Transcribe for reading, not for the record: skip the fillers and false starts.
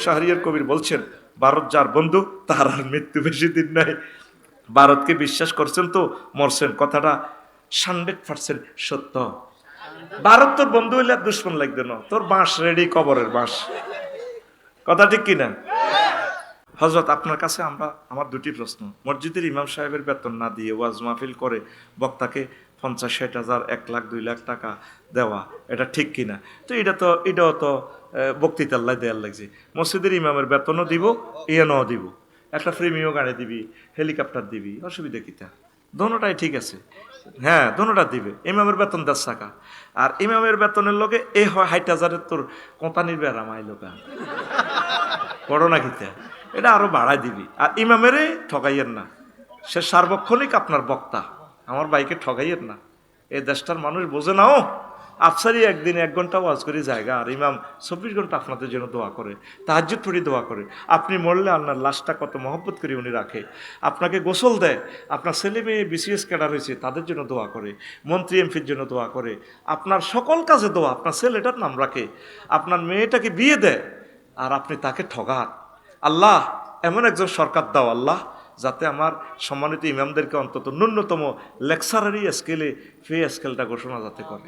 শাহরিয়ার কবির বলছেন, ভারত যার বন্ধু তার আর মৃত্যু বেশি দিন নাই। ভারতকে বিশ্বাস করছেন তো মরছেন, কথাটা 100% সত্য। ভারত তোর বন্ধু হইলে আর দুশ্মন লাগবে না, তোর বাঁশ রেডি, কবরের বাঁশ। কথা ঠিক কিনা? হযরত, আপনার কাছে আমার দুটি প্রশ্ন। মসজিদের ইমাম সাহেবের বেতন না দিয়ে ওয়াজ মাহফিল করে বক্তাকে 50-60 হাজার, 1 লাখ 2 লাখ টাকা দেওয়া, এটা ঠিক কিনা? তো এটাও তো বক্তৃতা আল্লাহ দেয়ার লাগছে। মসজিদের ইমামের বেতনও দিব, ইয়ানও দিব, একটা প্রিমিয় গাড়ি দিবি, হেলিকপ্টার দিবি, অসুবিধা কিটা? দোনোটাই ঠিক আছে। হ্যাঁ, দোনোটা দিবে। ইমামের বেতন 10 টাকা, আর ইমামের বেতনের লগে এই 60 হাজারের তোর কোঁতানির বেড়া মাইলোকা বড় না কিতা, এটা আরো বাড়াই দিবি। আর ইমামেরে ঠগাইয়ের না, সে সার্বক্ষণিক আপনার বক্তা, আমার ভাইকে ঠগাইয়ের না। এই দেশটার মানুষ বোঝে না। আফসারি একদিন 1 ঘন্টা ওয়াজ করে জায়গা, আর ইমাম 24 ঘন্টা আপনাদের জন্য দোয়া করে, তাহাজ্জুদ পড়ে দোয়া করে। আপনি মরলে আপনার লাশটা কত মহব্বত করে উনি রাখে, আপনাকে গোসল দেয়, আপনার ছেলে মেয়ে বিসিএস ক্যাডার হয়েছে তাদের জন্য দোয়া করে, মন্ত্রী এমপির জন্য দোয়া করে, আপনার সকল কাজে দোয়া, আপনার ছেলেটার নাম রাখে, আপনার মেয়েটাকে বিয়ে দেয়, আর আপনি তাকে ঠগান। আল্লাহ, এমন একজন সরকার দাও আল্লাহ, যাতে আমার সম্মানিত ইমামদেরকে অন্তত ন্যূনতম লেকচারারি স্কেলে ফি স্কেলটা ঘোষণা যাতে করে।